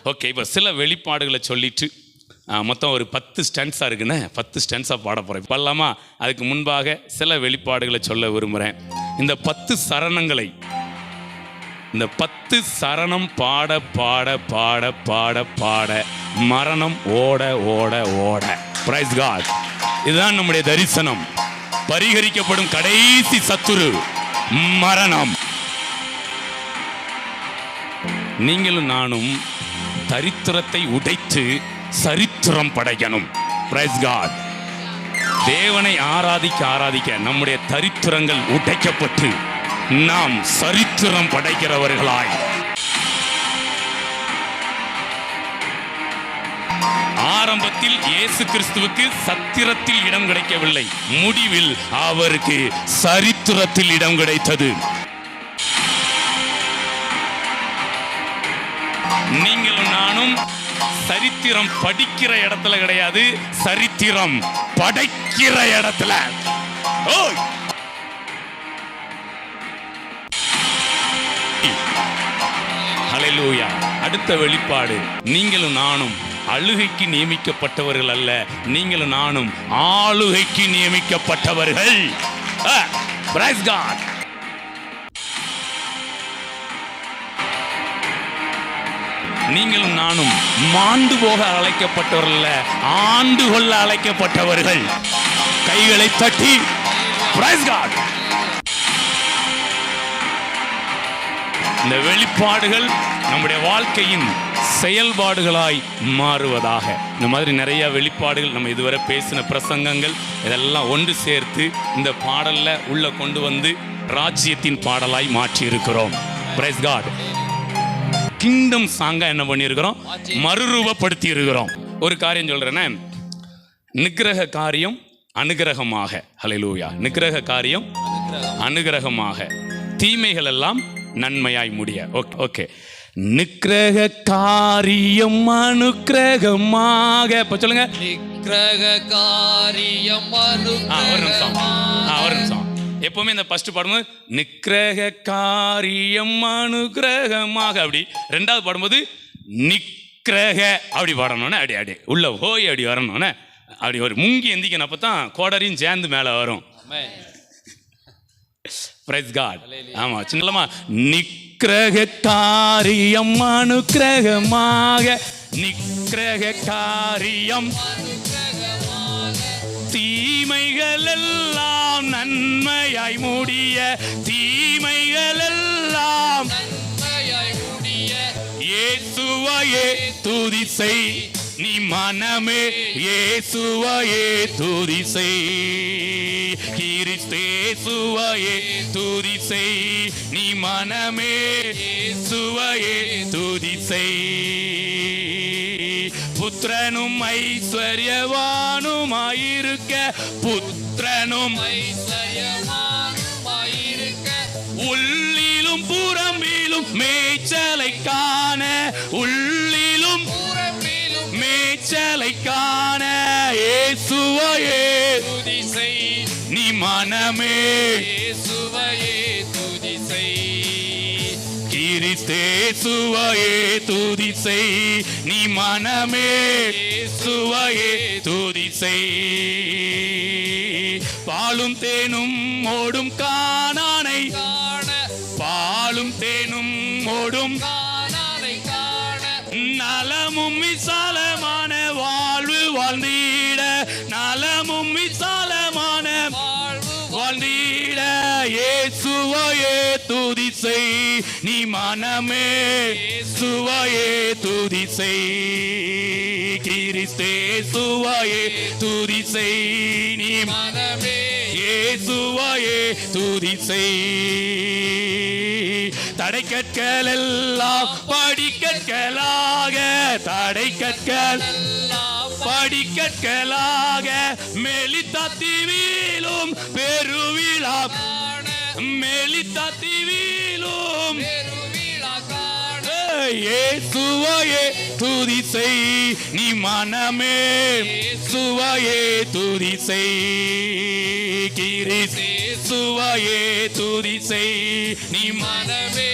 Okay, இப்போ சில வெளிப்பாடுகளை சொல்லிட்டு மொத்தம் ஒரு 10 ஸ்டன்ஸாக இருக்குன்னு 10 ஸ்டன்ஸாக பாட போகிறேன். பாடலாமா? அதுக்கு முன்பாக சில வெளிப்பாடுகளை சொல்ல விரும்புகிறேன். இந்த 10 சரணங்களை, இந்த 10 சரணம் பாட பாட பாட பாட பாட மரணம் ஓட ஓட ஓட. Praise God. இதுதான் நம்முடைய தரிசனம். பரிகரிக்கப்படும் கடைசி சத்துரு மரணம். நீங்களும் நானும் தரித்திரத்தை உடைத்து சரித்திரம் படைக்கணும். Price God. தேவனை ஆராதிக்க ஆராதிக்க நம்முடைய தரித்திரங்கள் உடைக்கப்பட்டு நாம் சரித்திரம் படைக்கிறவர்களாய், ஆரம்பத்தில் இயேசு கிறிஸ்துவுக்கு சத்திரத்தில் இடம் கிடைக்கவில்லை, முடிவில் அவருக்கு சரித்திரத்தில் இடம் கிடைத்தது. நீங்களும் நானும் சரித்திரம் படிக்கிற இடத்துல கிடையாது, சரித்திரம் படைக்கிற இடத்துல. ஹல்லேலூயா. அடுத்த வெளிப்பாடு, நீங்களும் நானும் அழுகைக்கு நியமிக்கப்பட்டவர்கள் அல்ல, நீங்களும் நானும் ஆளுகைக்கு நியமிக்கப்பட்டவர்கள். Price God. நீங்களும் நானும் மாண்டு போக அழைக்கப்பட்டவர்கள், ஆண்டு கொள்ள அழைக்கப்பட்டவர்கள். கைகளை தட்டி பிரைஸ் காட். இந்த வெளிப்பாடுகள் நம்முடைய வாழ்க்கையின் செயல்பாடுகளாய் மாறுவதாக. இந்த மாதிரி நிறைய வெளிப்பாடுகள் நம்ம இதுவரை பேசின பிரசங்கங்கள் இதெல்லாம் ஒன்று சேர்த்து இந்த பாடல்ல உள்ள கொண்டு வந்து ராஜ்யத்தின் பாடலாய் மாற்றி இருக்கிறோம். Price God. கிங்டம் சாங்கா என்ன பண்ணியிருக்கிறோம்? மறுரூபப்படுத்தி இருக்கிறோம். ஒரு காரியம் சொல்றேனே, நிக்கிரக காரியம் அனுகிரகமாக. ஹல்லேலூயா. நிக்கிரக காரியம் அனுகிரகமாக, தீமைகள் எல்லாம் நன்மையாய் முடிய. ஓகே. நிக்கிரக காரியம் அனுகிரகமாக. இப்ப சொல்லுங்க. நிக்கிரக காரியம் ஒரு நிமிஷம். எப்பவுமே இந்த ஃபர்ஸ்ட் பாடும்போது நிக்கிரக காரியம் அனுகிரகமாக அப்படி, ரெண்டாவது பாடும்போது நிக்கிரக அப்படி பாடணும்னே, அப்படி அப்படி உள்ள ஹோய் அப்படி வரணும்னே, அப்படி ஒரு முங்கி எந்திக்கணும். அப்போ தான் கோடரியும் சேர்ந்து மேலே வரும். Praise God. ஆமா, சின்னமா. நிக்கிரக காரியம் அனுகிரகமாக, நிக்கிரக காரியம் தீமைகள் எல்லாம் நன்மையாய் முடிய, தீமைகள் எல்லாம் நன்மையாய் முடிய, இயேசுவையே துதி செய் நீ மனமே, இயேசுவையே துதி செய், கிறிஸ்தேசுவையே துதி செய் நீ மனமே, இயேசுவையே துதி செய். புத்திரனும் ஐஸ்வர்யவானுமாயிருக்க, புத்திரனும் ஐஸ்வர்யவானுமாயிருக்க, உள்ளிலும் புறம்பிலும் மேய்ச்சலை காண, உள்ளிலும் புறம்பிலும் மேய்ச்சலை காண, இயேசுவையே துதி செய் நீ மனமே, இயேசுவையே துதி செய், கிறிஸ்தேசுவையே துதி செய் நீ மனமே, இயேசுவையே துதி செய். பாலும் தேனும் ஓடும் கானானை காண, பாலும் தேனும் ஓடும் கானானை காண, நலமும் விசாலமான வாழ்வு வாழ்ந்திட, நலமும் விசாலமான வாழ்வு வாழ்ந்திட, இயேசுவையே துதி செய் நீ மனமே, இயேசுவையே துதி செய், கிறிஸ்தேசுவையே துதி செய் நீ மனமே, இயேசுவையே துதி செய். தடை கற்கள் எல்லாம் படிக்கற்களாக, தடை கற்கள் படிக்கற்களாக, மெலித்தீவிலும் பெருவிழா, மெலித்தீவிலும் இயேசுவையே துதி செய் நீ மனமே, இயேசுவையே துதி செய், கிறிஸ்தேசுவையே துதி செய் நீ மனமே,